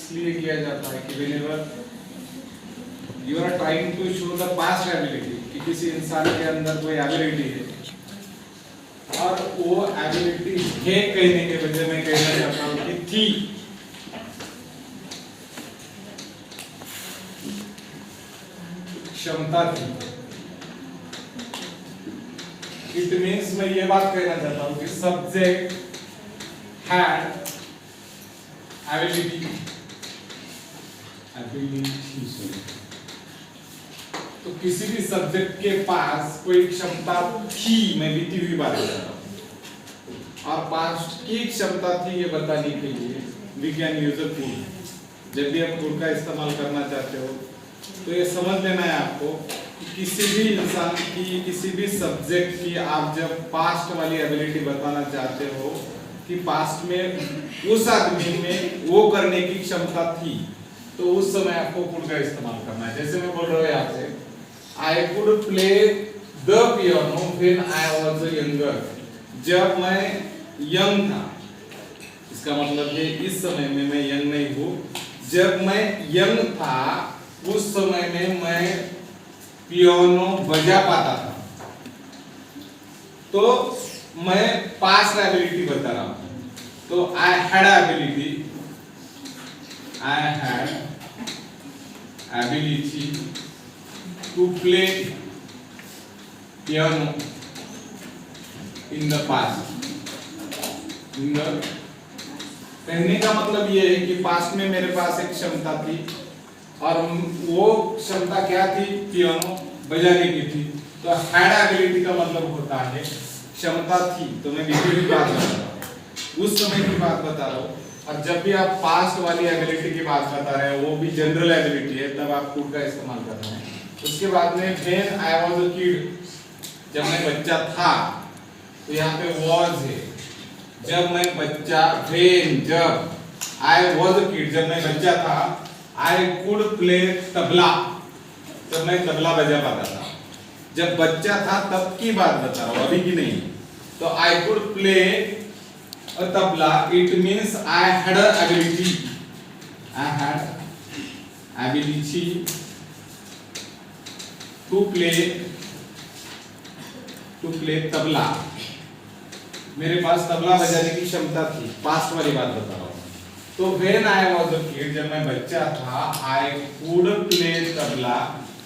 इसलिए किया जाता है कि whenever you are trying to show the past ability कि किसी इंसान के अंदर कोई एबिलिटी है और वो एबिलिटी है कहने के बजाय मैं कहना चाहता हूँ कि थी, क्षमता थी। इट मीन्स मैं ये बात कहना चाहता हूँ कि सब्जेक्ट हैड एबिलिटी, तो किसी भी सब्जेक्ट के पास कोई क्षमता थी, मैं बीती हुई बात कर रहा हूँ, और पास्ट की क्षमता थी ये बताने के लिए we can use a could. जब भी आप कुड का इस्तेमाल करना चाहते हो तो ये समझ लेना है आपको कि किसी भी इंसान की, किसी भी सब्जेक्ट की आप जब पास्ट वाली एबिलिटी बताना चाहते हो कि पास्ट में उस आदमी में वो करने की क्षमता थी, तो उस समय आपको कुड का इस्तेमाल करना है। जैसे मैं बोल रहा हूँ यहाँ से आई could play the piano when I was younger, जब मैं यंग था। इसका मतलब है इस समय में मैं यंग नहीं हूँ, जब मैं यंग था उस समय में मैं पियानो बजा पाता था। तो मैं पास्ट एबिलिटी बता रहा हूं, तो I had ability, I had ability to play piano in the past. In the कहने का मतलब ये है कि पास्ट में मेरे पास एक क्षमता थी और वो क्षमता क्या थी, पियानो बजाने की थी। तो हैड एबिलिटी का मतलब होता है क्षमता थी, तो मैं बीती हुई बात बता रहा हूँ, उस समय की बात बता रहा हूँ। और जब भी आप पास्ट वाली एबिलिटी की बात बता रहे हैं, वो भी जनरल एबिलिटी है, तब आप कुड का इस्तेमाल कर रहे हैं। उसके बाद में when I was a kid, जब मैं बच्चा था, तो यहाँ पे वाज है, जब मैं बच्चा, व्हेन जब, आई वाज अ किड जब मैं बच्चा था, आई कुड प्ले तबला, जब मैं तबला बजा पाता था। जब बच्चा था तब की बात बता रहा हूं, अभी की नहीं। तो I could play a tabla, it means I had a ability, I had ability to play tabla, मेरे पास तबला बजाने की क्षमता थी, पास्ट वाली बात बता रहा हूं। तो when I was a kid, जब मैं बच्चा था, आई कुड प्ले तबला,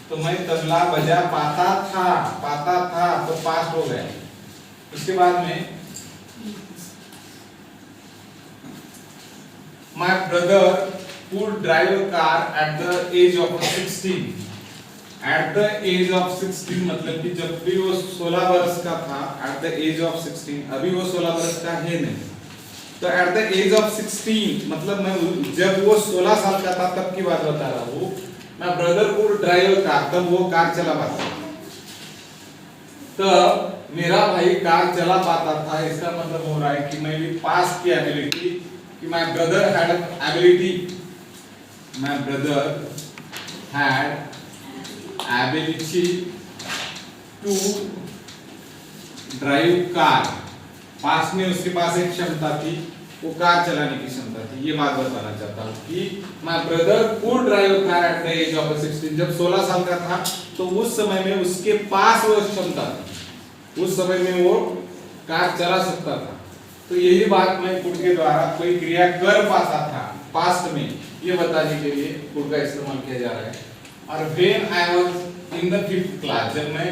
तो मैं तबला बजा पाता था, तो पास्ट हो गया। उसके बाद में my brother could drive a car at the age of 16। At the age of 16 मतलब कि जब भी वो 16 वर्ष का था, एट द एज ऑफ 16, अभी वो 16 वर्ष का है नहीं। तो एट द एज ऑफ 16 मतलब मैं जब वो 16 साल का था तब की बात बता रहा हूँ। मैं ब्रदर को ड्राइव कार, तब वो कार चला पाता था, तब मेरा भाई कार चला पाता था। इसका मतलब हो रहा है कि मैं भी पास्ट की एबिलिटी, कि my brother had ability, my brother had ability to drive car, past में उसके पास एक क्षमता थी, वो कार चलाने की क्षमता थी। ये बात बताना चाहता हूँ कि my brother could drive car at the age of 16, जब 16 साल का था तो उस समय में उसके पास वो क्षमता थी, उस समय में वो कार चला सकता था। तो यही बात मैं कुड के द्वारा कोई क्रिया कर पाता था पास्ट में, ये बताने के लिए कुड का इस्तेमाल किया जा रहा है। और when I was in the 5th class, जब मैं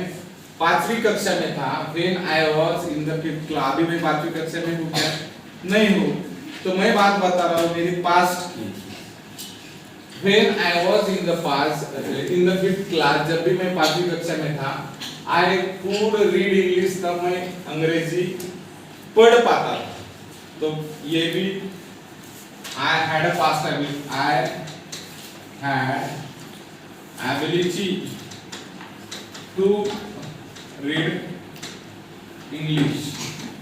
5वीं कक्षा में था, when I was in the 5th class, अभी मैं 5वीं कक्षा में हूँ क्या, नहीं हूँ, तो मैं बात बता रहा हूँ मेरी पास्ट की। When I was in the past, in the 5th class, जब भी मैं 5वीं कक्षा में था, आई कुड रीड इंग्लिश, तब मैं अंग्रेजी पढ़ पाता था। तो ये भी I had a past ability, I had ability to read English,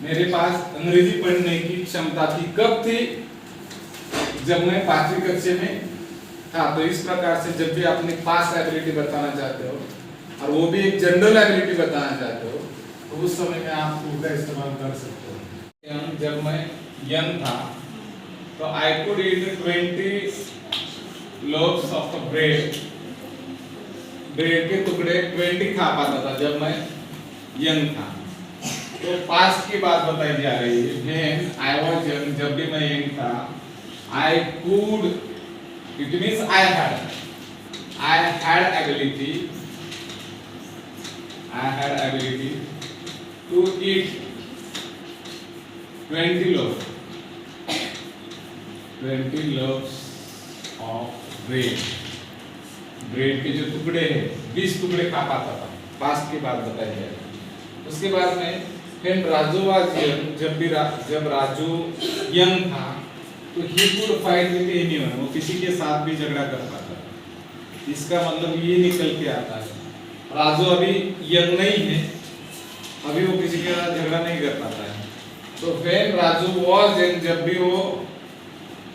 मेरे पास अंग्रेजी पढ़ने की क्षमता थी। कब थी, जब मैं 5वीं कक्षा में था। तो इस प्रकार से जब भी अपनी पास्ट एबिलिटी बताना चाहते हो और वो भी एक जनरल एबिलिटी बताना चाहते हो, तो उस समय में आप कुड का इस्तेमाल कर सकते हो। जब मैं यंग था तो I could eat 20 lobes of bread, bread के टुकड़े 20 खा पाता था जब मैं यंग था। तो पास्ट की बात बताई जा रही है। व्हेन आई वाज यंग, जब भी मैं यंग था, I could, it means I had ability to eat 20 loaves of bread, bread के जो टुकड़े हैं 20 टुकड़े खा पाता था। पास्ट की बात बताई जा रही है। उसके बाद में फिर राजू वाज यंग, जब राजू यंग था तो he could fight with anyone, वो किसी के साथ भी झगड़ा कर पाता था। इसका मतलब ये निकल के आता है राजू अभी यंग नहीं है, अभी वो किसी के साथ झगड़ा नहीं कर पाता है। तो व्हेन राजू वाज यंग, जब भी वो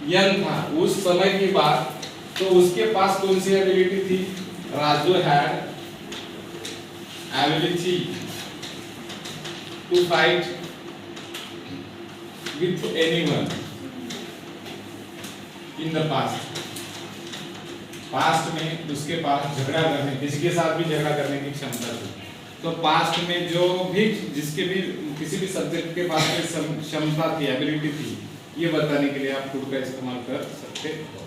यंग था उस समय की बात, तो उसके पास कौन सी एबिलिटी थी? Raju had ability to fight with anyone in the past. Past में उसके पास झगड़ा करने, किसी के साथ भी झगड़ा करने की क्षमता थी। तो पास्ट में जो भी जिसके भी किसी भी सब्जेक्ट के पास में क्षमता थी, एबिलिटी थी, ये बताने के लिए आप कुड का इस्तेमाल कर सकते हो।